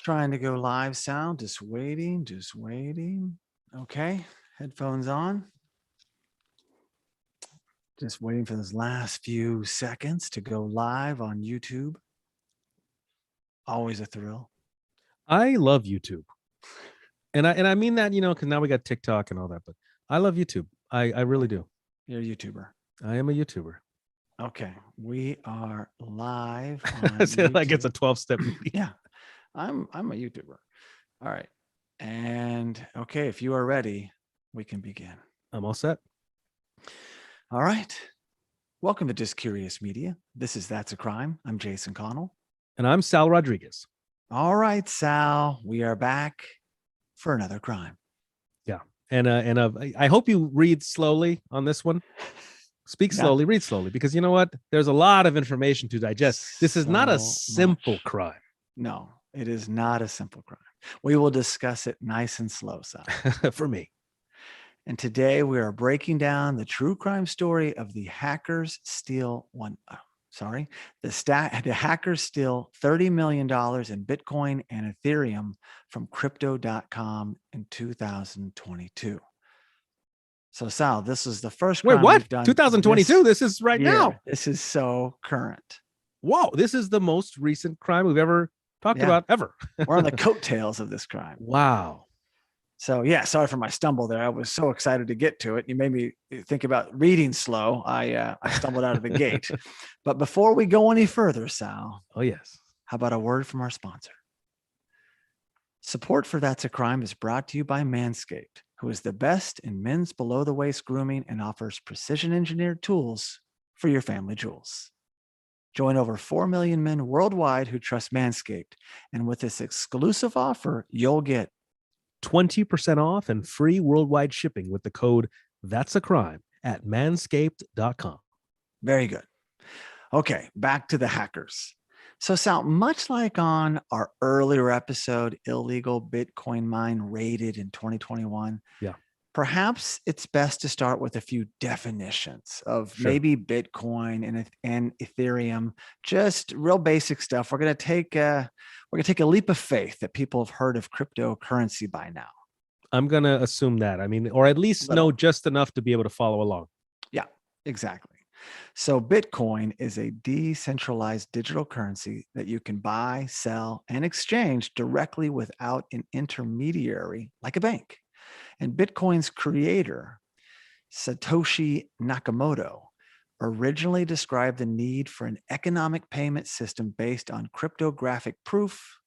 Trying to go live sound. Just waiting, just waiting. Okay. Headphones on. Just waiting for those last few seconds to go live on YouTube. Always a thrill. I love YouTube. And I mean that, because now we got TikTok and all that, but I love YouTube. I really do. You're a YouTuber. I am a YouTuber. Okay. We are live I on say like it's a YouTube. 12-step meeting. Yeah. I'm a YouTuber. All right. And okay, if you are ready, we can begin. I'm all set. All right. Welcome to Just Curious Media. This is That's a Crime. I'm Jason Connell. And I'm Sal Rodriguez. All right, Sal, we are back for another crime. Yeah. And I hope you read slowly on this one. Speak slowly, read slowly, because you know what? There's a lot of information to digest. This is not a simple crime. No, it is not a simple crime. We will discuss it nice and slow, Sal. For me. And today we are breaking down the true crime story of the hackers steal the hackers steal $30 million in Bitcoin and Ethereum from crypto.com in 2022. So Sal, this is the first crime we've done. 2022? This is right now. This is so current. Whoa, this is the most recent crime we've ever talked about ever. We're on the coattails of this crime. Wow. So yeah, sorry for my stumble there. I was so excited to get to it. You made me think about reading slow. I stumbled out of the gate. But before we go any further, Sal. Oh, yes. How about a word from our sponsor? Support for That's a Crime is brought to you by Manscaped, who is the best in men's below-the-waist grooming and offers precision-engineered tools for your family jewels. Join over 4 million men worldwide who trust Manscaped. And with this exclusive offer, you'll get 20% off and free worldwide shipping with the code thatsacrime at manscaped.com. Very good. Okay, back to the hackers. So Sal, much like on our earlier episode, illegal Bitcoin mine raided in 2021. Yeah. Perhaps it's best to start with a few definitions of maybe Bitcoin and Ethereum, just real basic stuff. We're going to take a leap of faith that people have heard of cryptocurrency by now. I'm going to assume that. I mean, or at least know just enough to be able to follow along. Yeah, exactly. So Bitcoin is a decentralized digital currency that you can buy, sell, and exchange directly without an intermediary like a bank. And Bitcoin's creator, Satoshi Nakamoto, originally described the need for an economic payment system based on cryptographic proof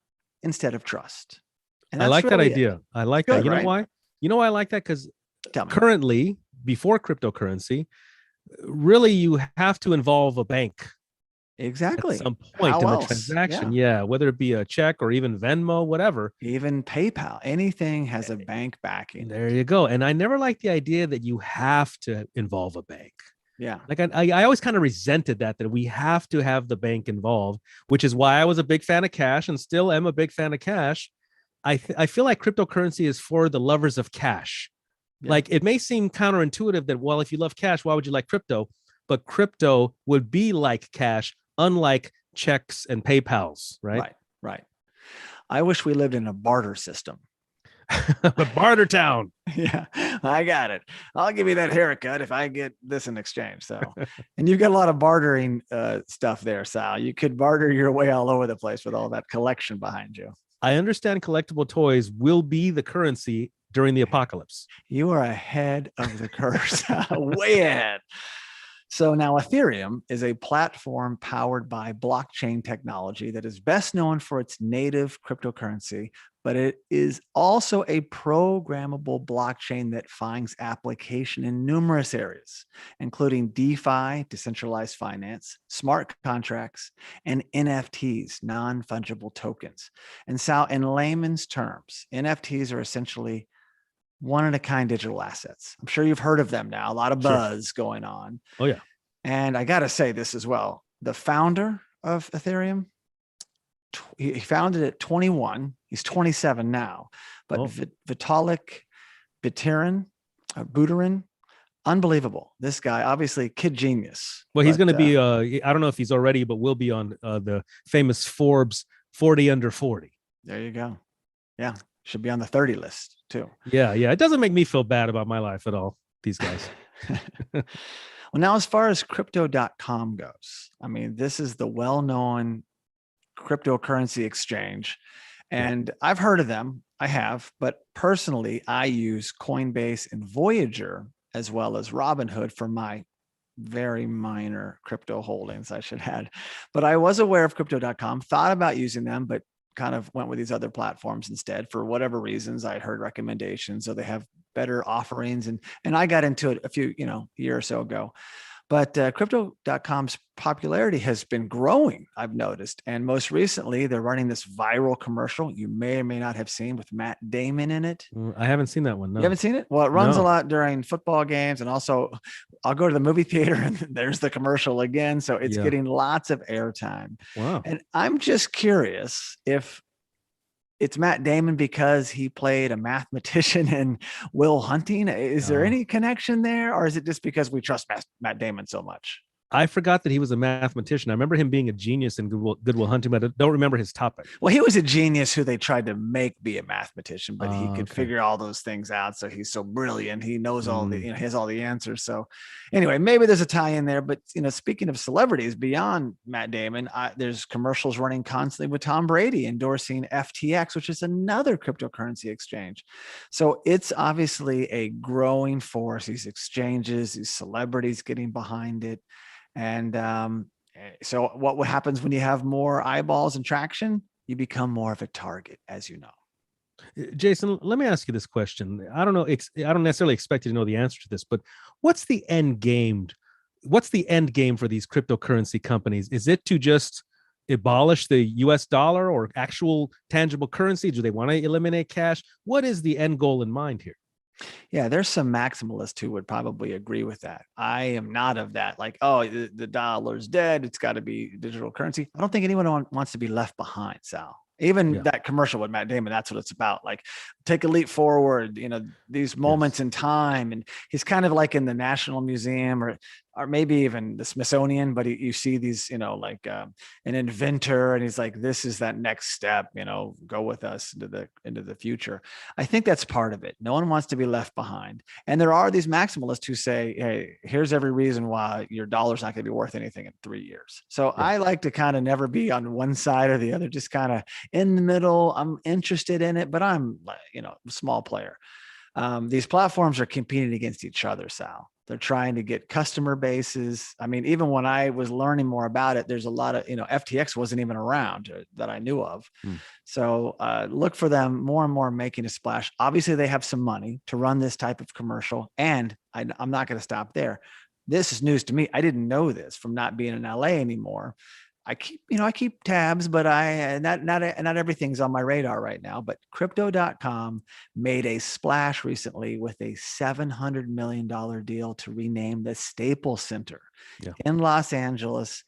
instead of trust. And I like that idea. I like that. You know why? You know why I like that? Because currently, before cryptocurrency, really you have to involve a bank. Exactly. At some point in the transaction. Yeah, whether it be a check or even Venmo, whatever. Even PayPal, anything has a bank backing. There you go. And I never liked the idea that you have to involve a bank. Yeah. Like I always kind of resented that we have to have the bank involved, which is why I was a big fan of cash and still am a big fan of cash. I feel like cryptocurrency is for the lovers of cash. Yeah. Like it may seem counterintuitive that, well, if you love cash, why would you like crypto? But crypto would be like cash, unlike checks and PayPals, right? Right. I wish we lived in a barter system. A barter town. Yeah, I got it. I'll give you that haircut if I get this in exchange. So, and you've got a lot of bartering stuff there, Sal. You could barter your way all over the place with all that collection behind you. I understand collectible toys will be the currency during the apocalypse. You are ahead of the curve, way ahead. So now Ethereum is a platform powered by blockchain technology that is best known for its native cryptocurrency, but it is also a programmable blockchain that finds application in numerous areas, including DeFi, decentralized finance, smart contracts, and NFTs, non-fungible tokens. And so in layman's terms, NFTs are essentially one-of-a-kind digital assets. I'm sure you've heard of them now. A lot of buzz going on. Oh, yeah. And I got to say this as well. The founder of Ethereum, he founded it at 21. He's 27 now. But Vitalik Buterin, unbelievable. This guy, obviously kid genius. Well, he's going to be, I don't know if he's already, but will be on the famous Forbes 40 under 40. There you go. Yeah. Should be on the 30 list too. Yeah, yeah. It doesn't make me feel bad about my life at all. These guys. Well, now, as far as crypto.com goes, I mean, this is the well-known cryptocurrency exchange. Yeah. And I've heard of them. I have, but personally, I use Coinbase and Voyager as well as Robinhood for my very minor crypto holdings, I should add. But I was aware of crypto.com, thought about using them, but kind of went with these other platforms instead for whatever reasons. I heard recommendations, so they have better offerings, and I got into it a few, a year or so ago. But crypto.com's popularity has been growing, I've noticed. And most recently, they're running this viral commercial you may or may not have seen with Matt Damon in it. I haven't seen that one. No. You haven't seen it? Well, it runs a No. lot during football games. And also, I'll go to the movie theater and there's the commercial again. So it's Yeah. getting lots of airtime. Wow. And I'm just curious if it's Matt Damon because he played a mathematician in Will Hunting. Is there any connection there? Or is it just because we trust Matt Damon so much? I forgot that he was a mathematician. I remember him being a genius in Good Will Hunting, but I don't remember his topic. Well, he was a genius who they tried to make be a mathematician, but he could Okay. figure all those things out. So he's so brilliant. He knows all the, he has all the answers. So anyway, maybe there's a tie in there. But speaking of celebrities beyond Matt Damon, there's commercials running constantly with Tom Brady endorsing FTX, which is another cryptocurrency exchange. So it's obviously a growing force. These exchanges, these celebrities getting behind it. And so what happens when you have more eyeballs and traction? You become more of a target, as you know. Jason, let me ask you this question. I don't know. I don't necessarily expect you to know the answer to this, but what's the end game? What's the end game for these cryptocurrency companies? Is it to just abolish the US dollar or actual tangible currency? Do they want to eliminate cash? What is the end goal in mind here? Yeah, there's some maximalists who would probably agree with that. I am not of that. Like, oh, the dollar's dead. It's got to be digital currency. I don't think anyone wants to be left behind, Sal. Even that commercial with Matt Damon, that's what it's about. Like, take a leap forward, these moments in time. And he's kind of like in the National Museum or maybe even the Smithsonian, but you see these, like an inventor, and he's like, this is that next step, go with us into the future. I think that's part of it. No one wants to be left behind. And there are these maximalists who say, hey, here's every reason why your dollar's not going to be worth anything in 3 years. So I like to kind of never be on one side or the other, just kind of in the middle. I'm interested in it, but I'm, a small player. These platforms are competing against each other, Sal. They're trying to get customer bases. I mean, even when I was learning more about it, there's a lot of, FTX wasn't even around that I knew of. So look for them more and more making a splash. Obviously, they have some money to run this type of commercial. And I'm not going to stop there. This is news to me. I didn't know this from not being in LA anymore. I keep tabs, but not everything's on my radar right now. But crypto.com made a splash recently with a $700 million deal to rename the Staples Center in Los Angeles.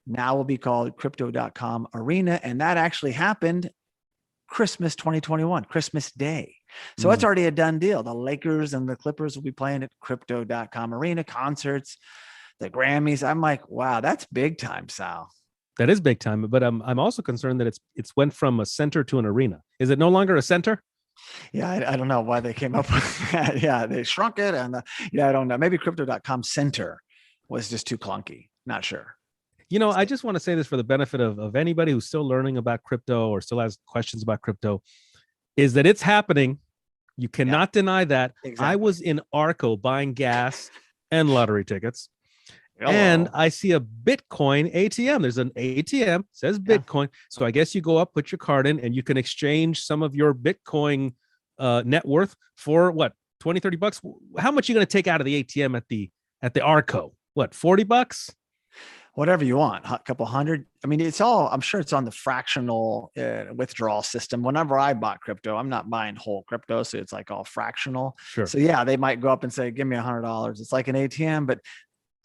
Now will be called crypto.com Arena. And that actually happened Christmas 2021, Christmas Day. So it's already a done deal. The Lakers and the Clippers will be playing at crypto.com Arena, concerts, the Grammys. I'm like, wow, that's big time, Sal. That is big time, but I'm also concerned that it's went from a center to an arena. Is it no longer a center? Yeah, I don't know why they came up with that. Yeah, they shrunk it, and I don't know. Maybe crypto.com center was just too clunky. Not sure. I just want to say this for the benefit of anybody who's still learning about crypto or still has questions about crypto, is that it's happening. You cannot deny that. Exactly. I was in Arco buying gas and lottery tickets. Hello. And I see a Bitcoin ATM. There's an ATM, says Bitcoin. So I guess you go up, put your card in, and you can exchange some of your Bitcoin net worth for what, 20, 30 bucks? How much are you going to take out of the ATM at the Arco? What, 40 bucks? Whatever you want, a couple hundred. I mean, I'm sure it's on the fractional withdrawal system. Whenever I bought crypto, I'm not buying whole crypto. So it's like all fractional. Sure. So yeah, they might go up and say, give me $100. It's like an ATM, but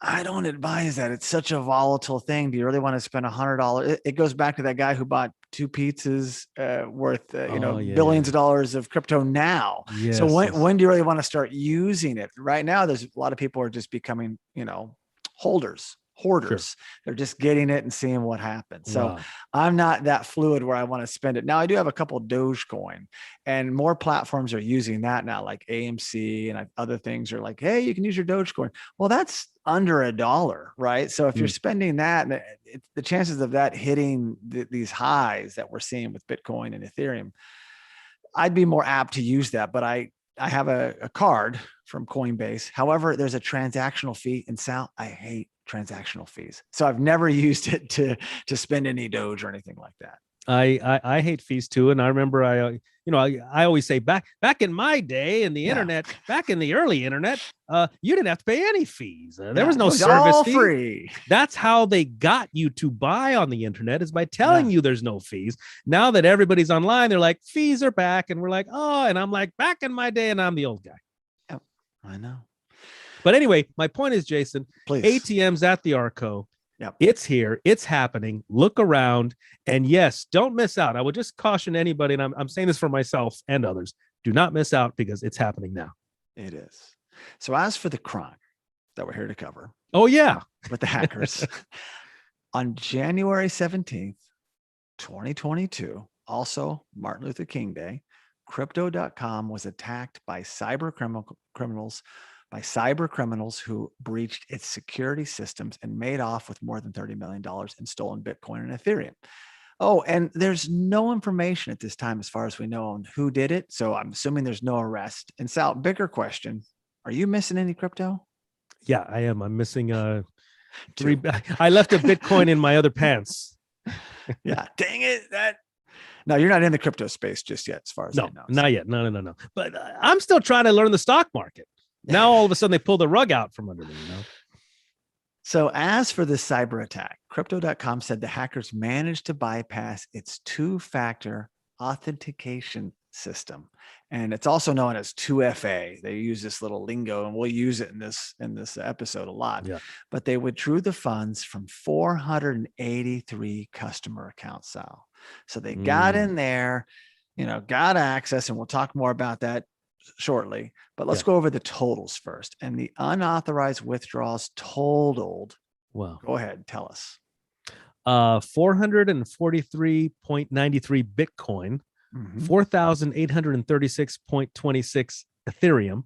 I don't advise that. It's such a volatile thing. Do you really want to spend $100? It goes back to that guy who bought 2 pizzas worth, billions of dollars of crypto now. Yes, so when do you really want to start using it? Right now, there's a lot of people are just becoming, holders hoarders. They're just getting it and seeing what happens. So Wow. I'm not that fluid where I want to spend it. Now I do have a couple of Dogecoin, and more platforms are using that now, like AMC and other things are like, hey, you can use your Dogecoin. Well, that's under $1, right? So if you're spending that, the chances of that hitting these highs that we're seeing with Bitcoin and Ethereum, I'd be more apt to use that. But I have a card from Coinbase. However, there's a transactional fee, and Sal, I hate transactional fees. So I've never used it to spend any Doge or anything like that. I hate fees too, and I remember I always say back in my day in the internet, back in the early internet, you didn't have to pay any fees. There was no service fee. Free. That's how they got you to buy on the internet, is by telling you there's no fees. Now that everybody's online, they're like, fees are back, and we're like, oh, and I'm like, back in my day, and I'm the old guy. Yep, I know. But anyway, my point is, Jason, please, ATMs at the Arco. Yep. It's here. It's happening. Look around. And yes, don't miss out. I would just caution anybody, and I'm saying this for myself and others, do not miss out, because it's happening now. It is. So as for the crime that we're here to cover. Oh, yeah. With the hackers. On January 17th, 2022, also Martin Luther King Day, Crypto.com was attacked by cybercriminals who breached its security systems and made off with more than $30 million in stolen Bitcoin and Ethereum. Oh, and there's no information at this time, as far as we know, on who did it. So I'm assuming there's no arrest. And Sal, bigger question. Are you missing any crypto? Yeah, I am. I'm missing I left a Bitcoin in my other pants. Yeah. Dang it. No, you're not in the crypto space just yet, as far as I know. Not yet. No. But I'm still trying to learn the stock market. Now, all of a sudden, they pull the rug out from under me, So as for the cyber attack, Crypto.com said the hackers managed to bypass its two-factor authentication system. And it's also known as 2FA. They use this little lingo, and we'll use it in this episode a lot. Yeah. But they withdrew the funds from 483 customer accounts, Sal. So they got in there, got access, and we'll talk more about that shortly. But let's go over the totals first. And the unauthorized withdrawals totaled. Wow. Go ahead, tell us. 443.93 Bitcoin, 4,836.26 Ethereum,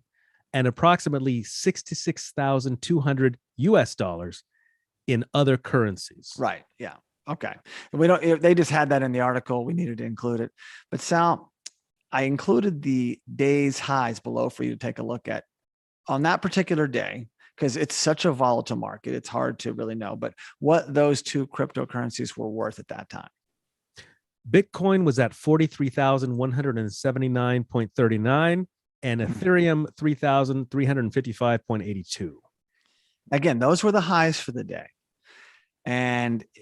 and approximately $66,200 US in other currencies. Right. Yeah. Okay. They just had that in the article. We needed to include it. But Sal, I included the day's highs below for you to take a look at on that particular day, because it's such a volatile market. It's hard to really know, but what those two cryptocurrencies were worth at that time. Bitcoin was at 43,179.39 and Ethereum 3,355.82. Again, those were the highs for the day.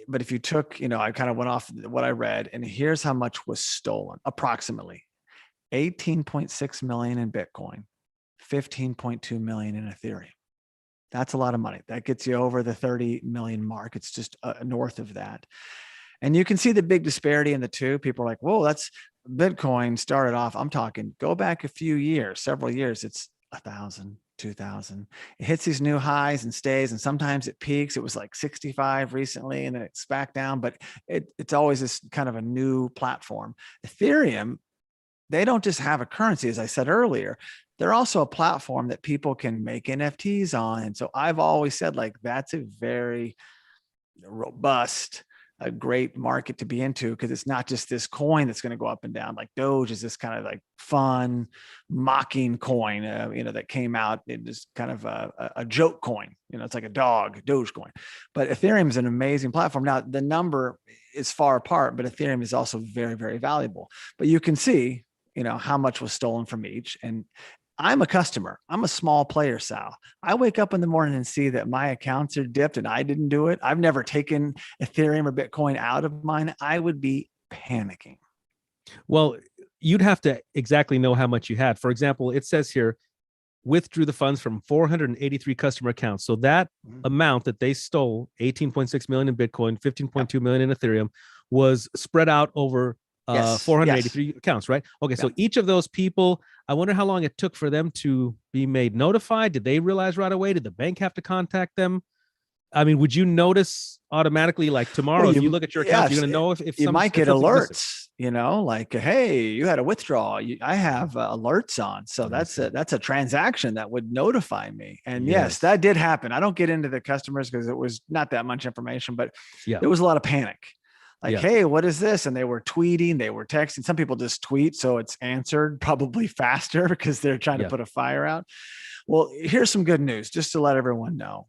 But if you took, I kind of went off what I read, and here's how much was stolen, approximately 18.6 million in Bitcoin, 15.2 million in Ethereum. That's a lot of money. That gets you over the 30 million mark. It's just north of that. And you can see the big disparity in the two. People are like, whoa, that's Bitcoin started off. I'm talking, go back a few years, several years. It's 1,000, 2,000. It hits these new highs and stays. And sometimes it peaks. It was like 65 recently, and then it's back down. But it's always this kind of a new platform. Ethereum, they don't just have a currency, as I said earlier. They're also a platform that people can make NFTs on. And so I've always said, like, that's a very robust, a great market to be into, because it's not just this coin that's going to go up and down. Like Doge is this kind of like fun, mocking coin, that came out. It is kind of a joke coin. It's like a dog, Dogecoin. But Ethereum is an amazing platform. Now, the number is far apart, but Ethereum is also very, very valuable. But you can see, how much was stolen from each. And I'm a customer. I'm a small player, Sal. I wake up in the morning and see that my accounts are dipped and I didn't do it. I've never taken Ethereum or Bitcoin out of mine. I would be panicking. Well, you'd have to exactly know how much you had. For example, it says here, withdrew the funds from 483 customer accounts. So that amount that they stole, 18.6 million in Bitcoin, 15.2 million in Ethereum, was spread out over 483 accounts, right? Okay, so each of those people, I wonder how long it took for them to be made notified. Did they realize right away? Did the bank have to contact them? I mean, would you notice automatically, like tomorrow, if you look at your account, you're going to know if you might get alerts, alerts, like, hey, you had a withdrawal. I have alerts on. So that's a transaction that would notify me. And yes, that did happen. I don't get into the customers because it was not that much information, but there was a lot of panic. Like, hey, what is this? And they were tweeting, they were texting. Some people just tweet, so it's answered probably faster because they're trying to put a fire out. Well, here's some good news, just to let everyone know.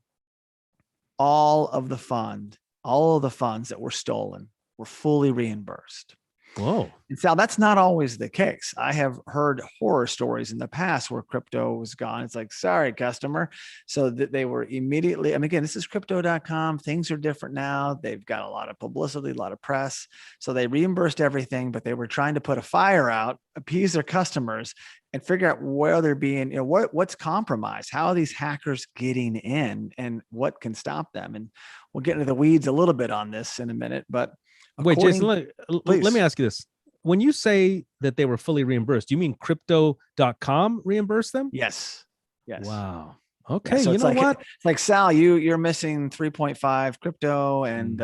All of the funds that were stolen were fully reimbursed. Whoa. And Sal, that's not always the case. I have heard horror stories in the past where crypto was gone. It's like, sorry, customer. So that they were immediately, and again, this is crypto.com. Things are different now. They've got a lot of publicity, a lot of press. So they reimbursed everything, but they were trying to put a fire out, appease their customers, and figure out where they're being, what's compromised, how are these hackers getting in, and what can stop them. And we'll get into the weeds a little bit on this in a minute, but wait, Jason, let me ask you this. When you say that they were fully reimbursed, do you mean crypto.com reimbursed them? Yes. Wow. Okay. So you know what? It's like, Sal, you're missing 3.5 crypto and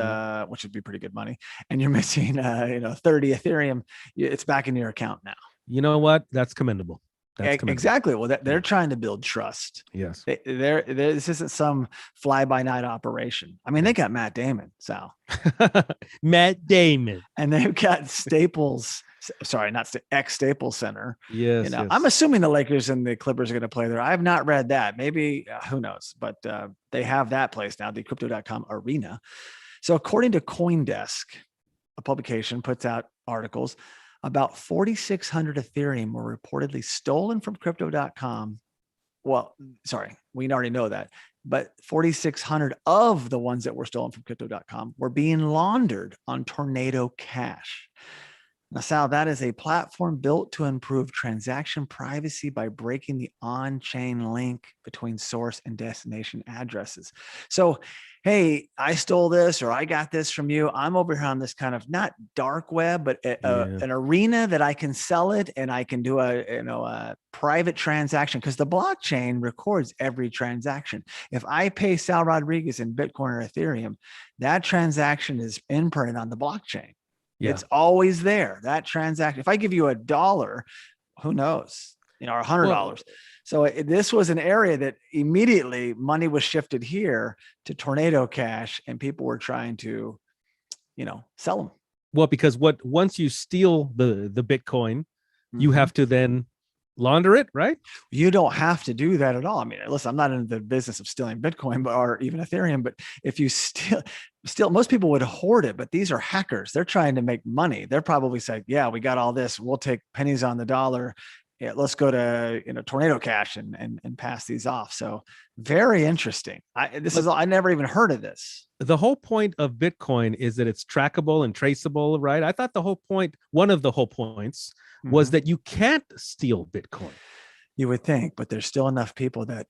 which would be pretty good money. And you're missing 30 Ethereum. It's back in your account now. You know what? That's commendable. Exactly. Well, they're trying to build trust. Yes. This isn't some fly-by-night operation. I mean, they got Matt Damon, Sal. Matt Damon. And they've got Staples. Sorry, not ex-Staples Center. Yes, I'm assuming the Lakers and the Clippers are going to play there. I have not read that. Maybe, who knows? But they have that place now, the crypto.com arena. So according to CoinDesk, a publication puts out articles, about 4,600 Ethereum were reportedly stolen from crypto.com. Well, sorry, we already know that, but 4,600 of the ones that were stolen from crypto.com were being laundered on Tornado Cash. Now, Sal, that is a platform built to improve transaction privacy by breaking the on-chain link between source and destination addresses. So, hey, I stole this or I got this from you. I'm over here on this kind of not dark web, but an arena that I can sell it and I can do a private transaction because the blockchain records every transaction. If I pay Sal Rodriguez in Bitcoin or Ethereum, that transaction is imprinted on the blockchain. Yeah. It's always there. That transaction. If I give you $1, who knows? Or $100. So this was an area that immediately money was shifted here to Tornado Cash, and people were trying to, sell them. Well, because once you steal the Bitcoin, you have to then launder it, right? You don't have to do that at all. I mean, listen, I'm not in the business of stealing Bitcoin or even Ethereum, but if you steal, most people would hoard it, but these are hackers. They're trying to make money. They're probably saying, yeah, we got all this. We'll take pennies on the dollar. Yeah, let's go to Tornado Cash and pass these off. So very interesting. I never even heard of this. The whole point of Bitcoin is that it's trackable and traceable, right? I thought one of the whole points was that you can't steal Bitcoin. You would think, but there's still enough people that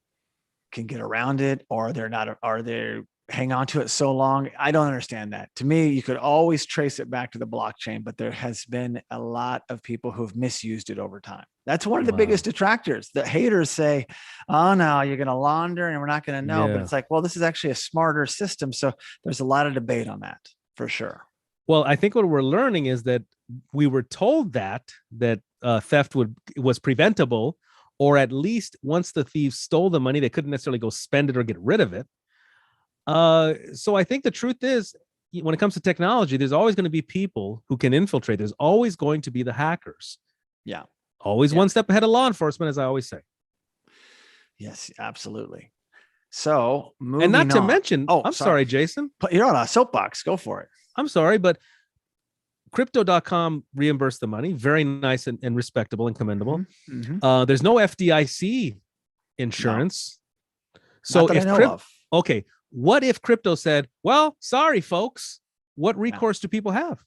can get around it, or they hang on to it so long. I don't understand that. To me, you could always trace it back to the blockchain, but there has been a lot of people who've misused it over time. That's one of the biggest detractors. The haters say, oh no, you're going to launder and we're not going to know. But it's like, well, this is actually a smarter system. So there's a lot of debate on that for sure. Well, I think what we're learning is that we were told that theft was preventable, or at least once the thieves stole the money, they couldn't necessarily go spend it or get rid of it. So I think the truth is, when it comes to technology, there's always going to be people who can infiltrate. There's always going to be the hackers. Yeah. Always one step ahead of law enforcement, as I always say. Yes, absolutely. So moving and not on. To mention, I'm sorry, Jason. You're on a soapbox. Go for it. I'm sorry, but crypto.com reimbursed the money. Very nice and respectable and commendable. There's no FDIC insurance. No. So if okay, what if crypto said, well, sorry, folks, what recourse do people have?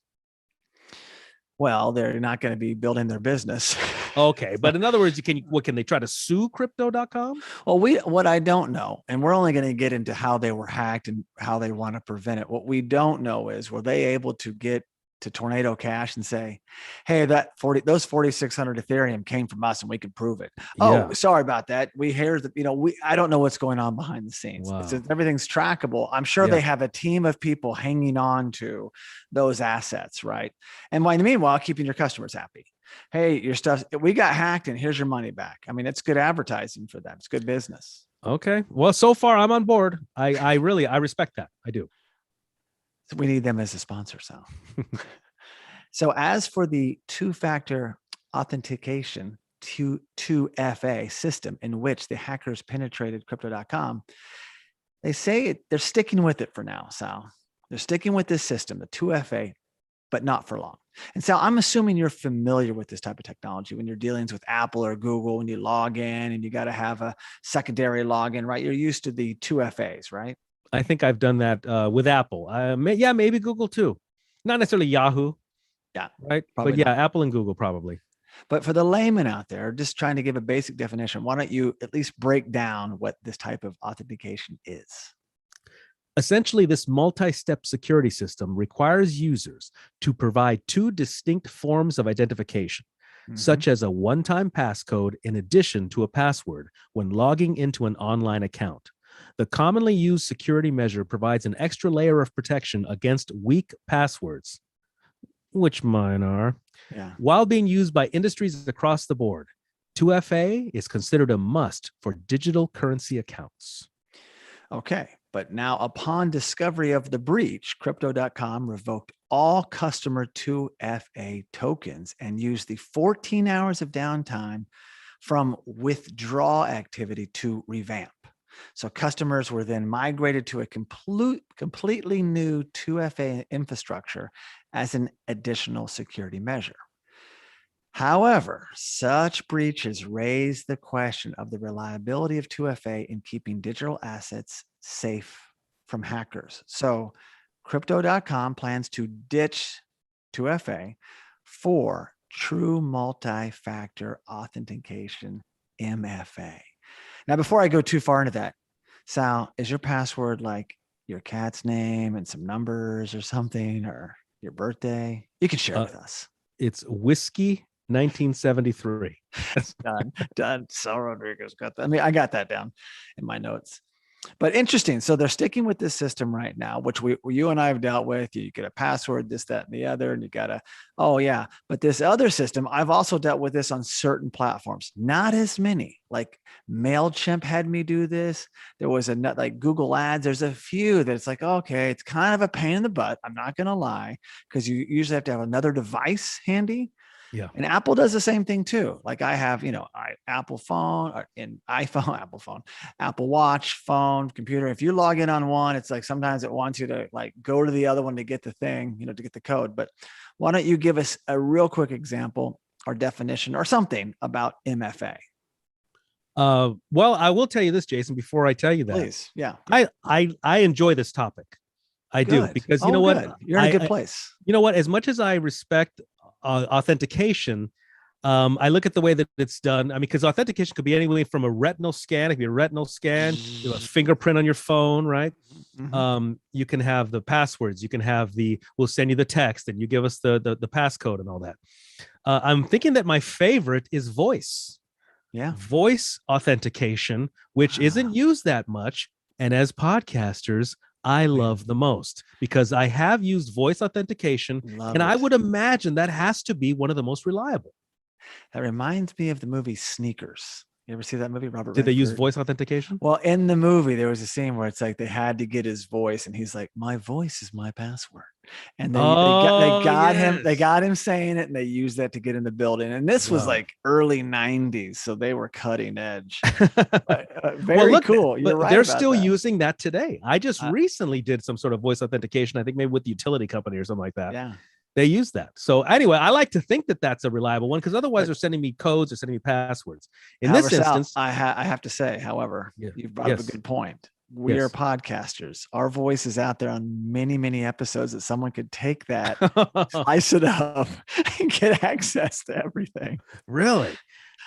Well, they're not going to be building their business. Okay. But in other words, what can they try to sue crypto.com? Well, what I don't know, and we're only going to get into how they were hacked and how they want to prevent it. What we don't know is, were they able to get to Tornado Cash and say, hey, those 4,600 Ethereum came from us and we can prove it. Yeah. Oh, sorry about that. We hear that, I don't know what's going on behind the scenes. Wow. Everything's trackable. I'm sure they have a team of people hanging on to those assets, right? And meanwhile, keeping your customers happy. Hey, your stuff, we got hacked and here's your money back. I mean, it's good advertising for them. It's good business. Okay. Well, so far I'm on board. I respect that. I do. So we need them as a sponsor, Sal. So as for the two-factor authentication 2FA system in which the hackers penetrated crypto.com, they say they're sticking with it for now, Sal. They're sticking with this system, the 2FA, but not for long. And Sal, I'm assuming you're familiar with this type of technology when you're dealing with Apple or Google, when you log in and you got to have a secondary login, right? You're used to the 2FAs, right? I think I've done that with Apple. Maybe Google too. Not necessarily Yahoo. Yeah. Right. But yeah, Apple and Google probably. But for the layman out there, just trying to give a basic definition, why don't you at least break down what this type of authentication is? Essentially, this multi-step security system requires users to provide two distinct forms of identification, such as a one-time passcode in addition to a password when logging into an online account. The commonly used security measure provides an extra layer of protection against weak passwords, which mine are, while being used by industries across the board. 2FA is considered a must for digital currency accounts. Okay, but now upon discovery of the breach, Crypto.com revoked all customer 2FA tokens and used the 14 hours of downtime from withdraw activity to revamp. So customers were then migrated to a completely new 2FA infrastructure as an additional security measure. However, such breaches raise the question of the reliability of 2FA in keeping digital assets safe from hackers. So Crypto.com plans to ditch 2FA for true multi-factor authentication, MFA. Now, before I go too far into that, Sal, is your password like your cat's name and some numbers or something, or your birthday? You can share with us. It's whiskey 1973. Done. Sal Rodriguez got that. I mean, I got that down in my notes. But interesting. So they're sticking with this system right now, which you and I have dealt with. You get a password, this, that, and the other, and you got to, oh yeah. But this other system, I've also dealt with this on certain platforms, not as many. Like MailChimp had me do this. There was like Google Ads. There's a few that it's like, okay, it's kind of a pain in the butt. I'm not going to lie, because you usually have to have another device handy. Yeah. And Apple does the same thing too. Like I have, Apple phone and iPhone, Apple phone, Apple Watch, phone, computer. If you log in on one, it's like sometimes it wants you to like go to the other one to get the thing, to get the code. But why don't you give us a real quick example or definition or something about MFA? Well, I will tell you this, Jason, before I tell you that. Please. Yeah. I enjoy this topic. I do, because you know what? You're in a good place. You know what? As much as I respect authentication, I look at the way that it's done. I mean, because authentication could be anywhere from a retinal scan. It could be a retinal scan, a fingerprint on your phone, right? You can have the passwords. You can have we'll send you the text and you give us the passcode and all that. I'm thinking that my favorite is voice. Yeah. Voice authentication, which isn't used that much. And as podcasters, I love the most, because I have used voice authentication, I would imagine that has to be one of the most reliable. That reminds me of the movie Sneakers. You ever see that movie, Robert? Did they use voice authentication? Well, in the movie, there was a scene where it's like they had to get his voice, and he's like, "My voice is my password," and they got him saying it, and they used that to get in the building. And this was like early '90s, so they were cutting edge. Very cool. You're right. They're still using that today. I just recently did some sort of voice authentication. I think maybe with the utility company or something like that. Yeah. They use that. So anyway, I like to think that that's a reliable one, because otherwise they're sending me codes or sending me passwords. In this instance, I have to say, however, you've brought up a good point. We are podcasters. Our voice is out there on many, many episodes that someone could take that, slice it up, and get access to everything. Really?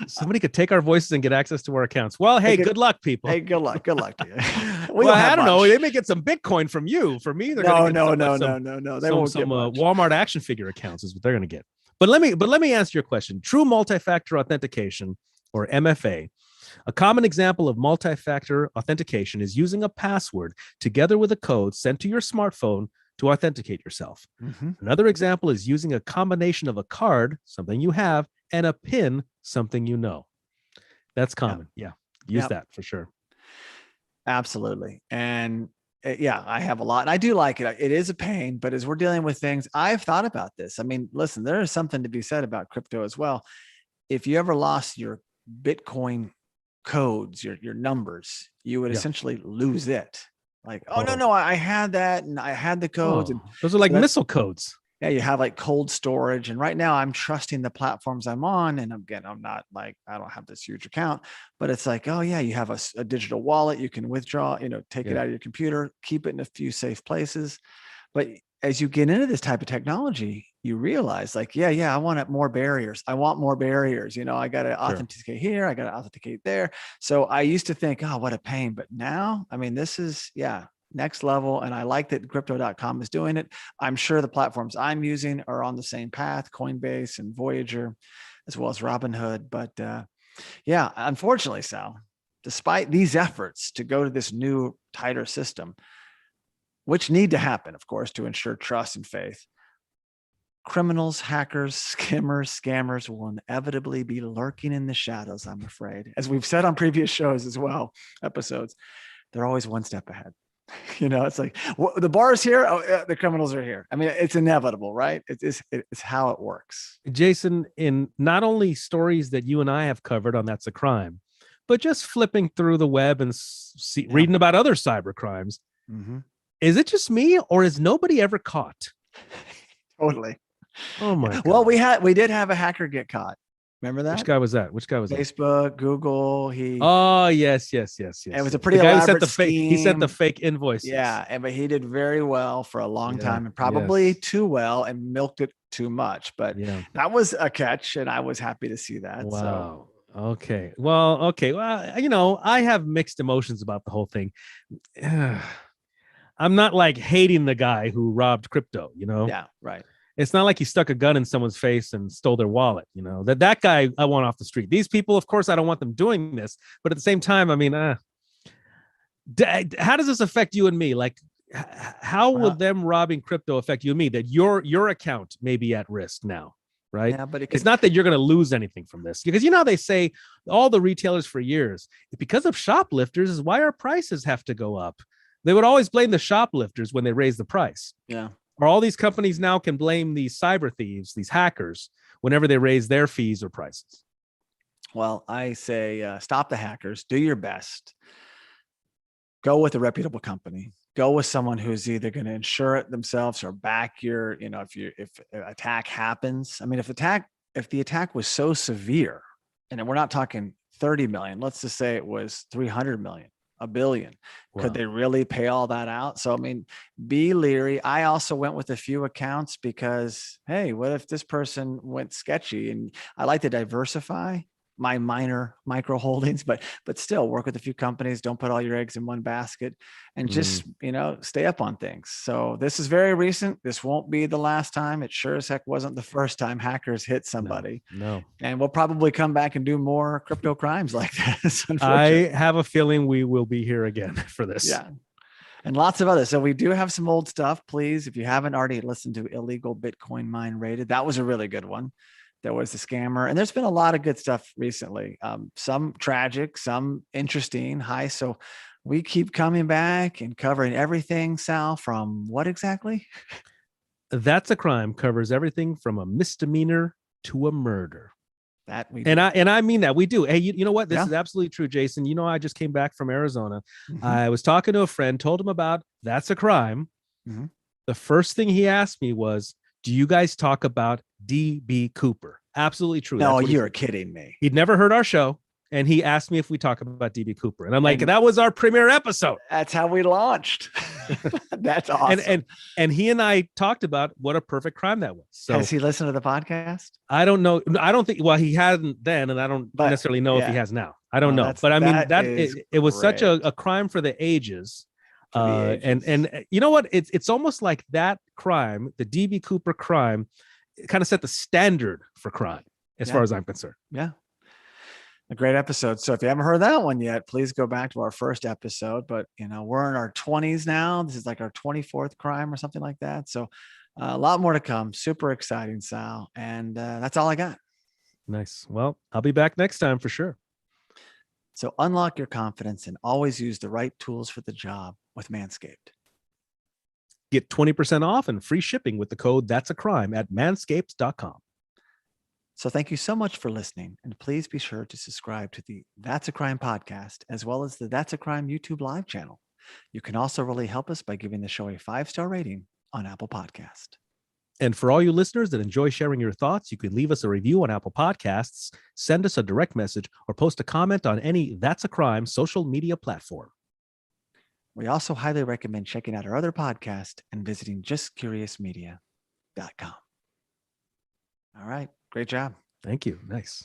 Somebody could take our voices and get access to our accounts. Well, hey, good luck, people. Hey, good luck. Good luck to you. Well, I don't know. They may get some Bitcoin from you. For me, they're going to get no. They won't some get much. Walmart action figure accounts is what they're going to get. But let me answer your question. True multi-factor authentication, or MFA. A common example of multi-factor authentication is using a password together with a code sent to your smartphone to authenticate yourself. Mm-hmm. Another example is using a combination of a card, something you have, and a PIN, something you know. That's common. Yeah. Use that for sure. Absolutely. And yeah, I have a lot, and I do like it. It is a pain, but as we're dealing with things, I've thought about this. I mean, listen, there is something to be said about crypto as well. If you ever lost your Bitcoin codes, your numbers, you would essentially lose it. Like, no, I had that and I had the codes. And those are like missile codes. Yeah, you have like cold storage. And right now I'm trusting the platforms I'm on. And I'm not like, I don't have this huge account, but it's like, oh yeah, you have a digital wallet. You can withdraw, take it out of your computer, keep it in a few safe places. But as you get into this type of technology, you realize like, I want more barriers. I want more barriers. I got to authenticate here. I got to authenticate there. So I used to think, oh, what a pain. But now, I mean, this is, next level. And I like that crypto.com is doing it. I'm sure the platforms I'm using are on the same path, Coinbase and Voyager, as well as Robinhood. But unfortunately, Sal, despite these efforts to go to this new, tighter system, which need to happen, of course, to ensure trust and faith, criminals, hackers, scammers will inevitably be lurking in the shadows, I'm afraid. As we've said on previous shows as well, episodes, they're always one step ahead. It's like the bar is here. The criminals are here. I mean, it's inevitable, right? It's how it works. Jason, in not only stories that you and I have covered on That's a Crime, but just flipping through the web and reading about other cyber crimes. Mm-hmm. Is it just me, or is nobody ever caught? Totally. Oh my God. Well, we did have a hacker get caught. Remember that? Which guy was that? Facebook, Google. Oh, yes. It was a pretty elaborate scheme. He sent the fake invoices. Yeah, but he did very well for a long time, and probably too well, and milked it too much. But that was a catch, and I was happy to see that. Wow. So. Okay. Well, I have mixed emotions about the whole thing. I'm not like hating the guy who robbed crypto, Yeah, right. It's not like he stuck a gun in someone's face and stole their wallet, that guy I want off the street. These people, of course, I don't want them doing this, but at the same time, I mean, how does this affect you and me? Like, how will them robbing crypto affect you and me? That your account may be at risk now, right? Yeah, but it's not that you're going to lose anything from this, because how they say all the retailers for years, because of shoplifters is why our prices have to go up. They would always blame the shoplifters when they raise the price. Yeah. Or all these companies now can blame these cyber thieves, these hackers, whenever they raise their fees or prices. Well, I say stop the hackers. Do your best. Go with a reputable company. Go with someone who's either going to insure it themselves or back your, if an attack happens. I mean, if the attack was so severe, and we're not talking 30 million, let's just say it was 300 million. $1 billion. Wow. Could they really pay all that out? So, I mean, be leery. I also went with a few accounts because, hey, what if this person went sketchy? And I like to diversify my micro holdings, but still work with a few companies. Don't put all your eggs in one basket, and just, stay up on things. So this is very recent. This won't be the last time. It sure as heck wasn't the first time hackers hit somebody. No. And we'll probably come back and do more crypto crimes like this. I have a feeling we will be here again for this. Yeah. And lots of others. So we do have some old stuff. Please, if you haven't already listened to Illegal Bitcoin Mine Raided, that was a really good one. There was the scammer, and there's been a lot of good stuff recently. Some tragic, some interesting, high. So we keep coming back and covering everything, Sal, from what exactly? That's a Crime covers everything from a misdemeanor to a murder. That we do. And I mean that we do. Hey, you know what? This is absolutely true, Jason. I just came back from Arizona. Mm-hmm. I was talking to a friend, told him about That's a Crime. Mm-hmm. The first thing he asked me was, do you guys talk about D.B. Cooper? Absolutely true. No, you're kidding me. He'd never heard our show. And he asked me if we talk about DB Cooper. And I'm like, And that was our premiere episode. that's how we launched. That's awesome. And he and I talked about what a perfect crime that was. So has he listened to the podcast? I don't know. I don't think, well, he hadn't then, and I don't necessarily know if he has now. I don't know. But I mean, it was such a crime for the ages. And you know what? It's almost like that crime, the DB Cooper crime, kind of set the standard for crime as far as I'm concerned. Yeah. A great episode. So if you haven't heard that one yet, please go back to our first episode. But, we're in our 20s now. This is like our 24th crime or something like that. So a lot more to come. Super exciting, Sal. And that's all I got. Nice. Well, I'll be back next time for sure. So unlock your confidence and always use the right tools for the job with Manscaped. Get 20% off and free shipping with the code thatsacrime at manscaped.com. So thank you so much for listening, and please be sure to subscribe to the That's a Crime podcast, as well as the That's a Crime YouTube live channel. You can also really help us by giving the show a 5-star rating on Apple Podcast. And for all you listeners that enjoy sharing your thoughts, you can leave us a review on Apple Podcasts, send us a direct message, or post a comment on any That's a Crime social media platform. We also highly recommend checking out our other podcast and visiting justcuriousmedia.com. All right. Great job. Thank you. Nice.